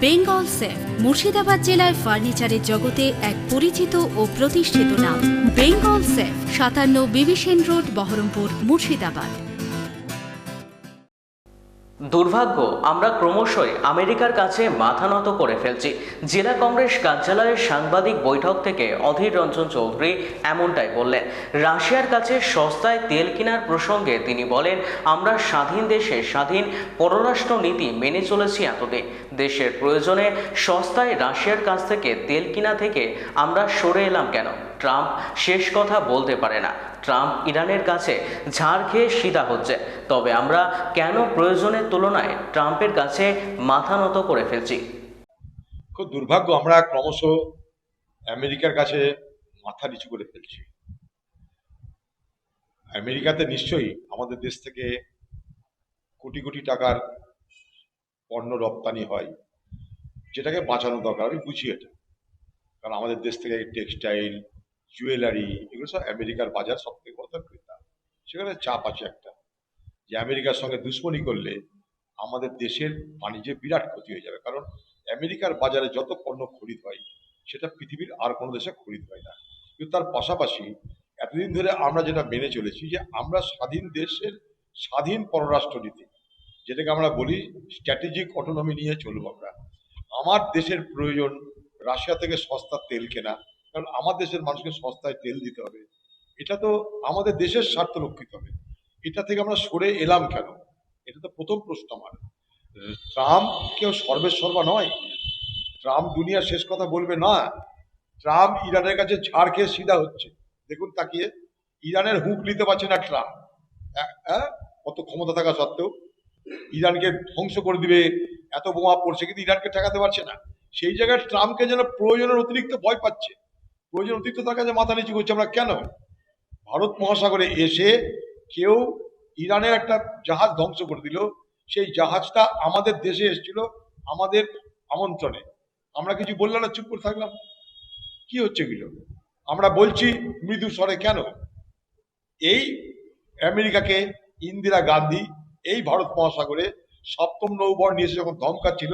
Bengal safe Murshidabad জেলায় ফার্নিচারের জগতে এক পরিচিত ও প্রতিষ্ঠিত নাম। বেঙ্গল সেফ ৫৭ বিবি সেন রোড, বহরমপুর, মুর্শিদাবাদ। দুর্ভাগ্য, আমরা ক্রমশই আমেরিকার কাছে মাথা নত করে ফেলছি। জেলা কংগ্রেস কার্যালয়ের সাংবাদিক বৈঠক থেকে অধীর রঞ্জন চৌধুরী এমনটাই বললেন। রাশিয়ার কাছে সস্তায় তেল কেনার প্রসঙ্গে তিনি বলেন, আমরা স্বাধীন দেশে স্বাধীন পররাষ্ট্র নীতি মেনে চলেছি এতদিন। দেশের প্রয়োজনে সস্তায় রাশিয়ার কাছ থেকে তেল কেনা থেকে আমরা সরে এলাম কেন? ট্রাম্প শেষ কথা বলতে পারে না। ট্রাম্প ইরানের কাছে ঝাড় খেয়ে সিধা হচ্ছে, তবে আমরা কেন প্রয়োজনের তুলনায় ট্রাম্পের কাছে মাথা নত করে ফেলছি? খুব দুর্ভাগ্য, আমরা ক্রমশ আমেরিকার কাছে মাথা নিচু করে ফেলছি। আমেরিকাতে নিশ্চয়ই আমাদের দেশ থেকে কোটি কোটি টাকার পণ্য রপ্তানি হয়, যেটাকে বাঁচানো দরকার। আমি বুঝি এটা, কারণ আমাদের দেশ থেকে টেক্সটাইল, জুয়েলারি, এগুলো সব আমেরিকার বাজার সব থেকে বড় ক্রেতা। সেখানে চাপ আছে একটা, যে আমেরিকার সঙ্গে দুশ্মনী করলে আমাদের দেশের বাণিজ্যে বিরাট ক্ষতি হয়ে যাবে। কারণ আমেরিকার বাজারে যত পণ্য খরিদ হয় সেটা পৃথিবীর আর কোনো দেশে খরিদ হয় না। কিন্তু তার পাশাপাশি এতদিন ধরে আমরা যেটা মেনে চলেছি, যে আমরা স্বাধীন দেশের স্বাধীন পররাষ্ট্রনীতি, যেটাকে আমরা বলি স্ট্র্যাটেজিক অটোনমি নিয়ে চলবো আমরা। আমার দেশের প্রয়োজন রাশিয়া থেকে সস্তা তেল কেনা, কারণ আমার দেশের মানুষকে সস্তায় তেল দিতে হবে। এটা তো আমাদের দেশের স্বার্থ রক্ষিত হবে। এটা থেকে আমরা সরে এলাম কেন? এটা তো প্রথম প্রশ্ন আমার। ট্রাম্প কেউ সর্বেসর্বা নয়। ট্রাম্প দুনিয়ার শেষ কথা বলবে না। ট্রাম্প ইরানের কাছে ঝাড় খেয়ে সিধা হচ্ছে। দেখুন তাকিয়ে, ইরানের হুঁক নিতে পারছে না ট্রাম্প। কত ক্ষমতা থাকা সত্ত্বেও ইরানকে ধ্বংস করে দিবে, এত বোমা পড়ছে, কিন্তু ইরানকে ঠেকাতে পারছে না। সেই জায়গায় ট্রাম্পকে যেন প্রয়োজনের অতিরিক্ত ভয় পাচ্ছে, প্রয়োজন অতিরিক্ত তার কাছে মাথা নিচু করছে। আমরা কেন? ভারত মহাসাগরে এসে কেউ ইরানের একটা জাহাজ ধ্বংস করে দিল, সেই জাহাজটা আমাদের দেশে এসেছিল আমাদের আমন্ত্রণে। আমরা কিছু বললাম না, চুপ করে থাকলাম। কি হচ্ছে এগুলো? আমরা বলছি মৃদু স্বরে কেন? এই আমেরিকাকে ইন্দিরা গান্ধী এই ভারত মহাসাগরে ৭ম নৌবহর নিয়ে এসে যখন ধমকাচ্ছিল,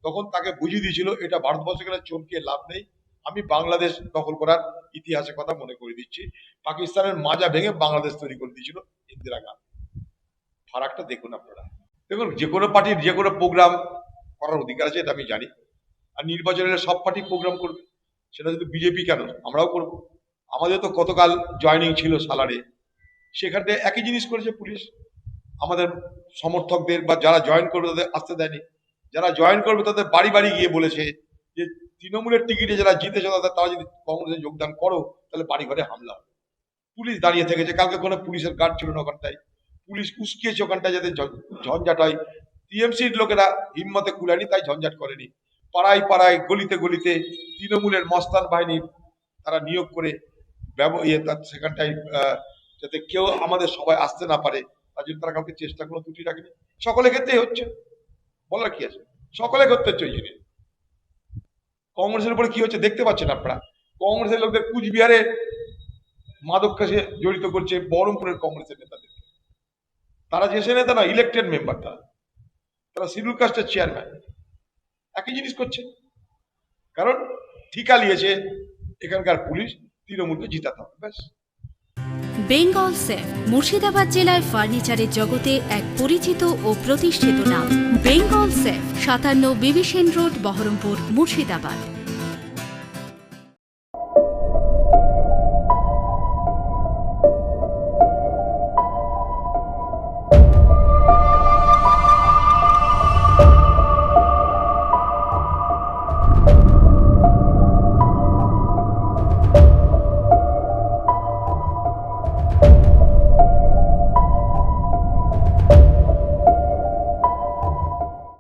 তখন তাকে বুঝিয়ে দিয়েছিল এটা ভারতবর্ষে গেলে চমকে লাভ নেই। আমি বাংলাদেশ দখল করার ইতিহাসের কথা মনে করে দিচ্ছি। পাকিস্তানের মাজা ভেঙে বাংলাদেশ তৈরি করে দিয়েছিল ইন্দিরা গান্ধী। ফারাকটা দেখুন আপনারা। দেখুন, যে কোনো পার্টির যে কোনো প্রোগ্রাম করার অধিকার আছে, এটা আমি জানি। আর নির্বাচনের সব পার্টি প্রোগ্রাম করবে, সেটা শুধু বিজেপি কেন, আমরাও করব। আমাদের তো গতকাল জয়নিং ছিল সালারে, সেখানে একই জিনিস করেছে পুলিশ। আমাদের সমর্থকদের বা যারা জয়েন করবে তাদের আসতে দেয়নি। যারা জয়েন করবে তাদের বাড়ি বাড়ি গিয়ে বলেছে যে তৃণমূলের টিকিটে যারা জিতেছে তারা যদি কংগ্রেসে যোগদান করো তাহলে বাড়ি ঘরে হামলা হবে। পুলিশ দাঁড়িয়ে থেকেছে। কালকে কোনো পুলিশের গার্ড ছিল না ওখানটায়, পুলিশ উস্কিয়েছে ওখানটায় যাতে ঝঞ্ঝাট হয়। টিএমসির লোকেরা হিম্মতে কুলায়নি, তাই ঝঞ্ঝাট করেনি। পাড়ায় পাড়ায় গলিতে গলিতে তৃণমূলের মস্তান বাহিনী তারা নিয়োগ করে সেখানটায় যাতে কেউ আমাদের সবাই আসতে না পারে, তার জন্য তারা কাউকে চেষ্টা কোনো ত্রুটি রাখেনি। সকলের ক্ষেত্রেই হচ্ছে, বলার কি আছে? সকলের ক্ষেত্রে হচ্ছে। ওই জিনিস কংগ্রেসের উপরে কি হচ্ছে দেখতে পাচ্ছেন আপনারা। কংগ্রেসের লোকদের কুচবিহারে মাদক কাছে জড়িত করছে বহরমপুরের কংগ্রেসের নেতাদের। তারা যে সে নেতা না, ইলেকটেড মেম্বার, তারা শিডিউল কাস্টের চেয়ারম্যান। একই জিনিস করছে, কারণ ঠিকা নিয়েছে এখানকার পুলিশ তৃণমূলকে জিতাতে হবে, ব্যাস। বেঙ্গল সেফ মুর্শিদাবাদ জেলায় ফার্নিচারের জগতে এক পরিচিত ও প্রতিষ্ঠিত নাম। বেঙ্গল সেফ ৫৭ বিবি সেন রোড, বহরমপুর, মুর্শিদাবাদ।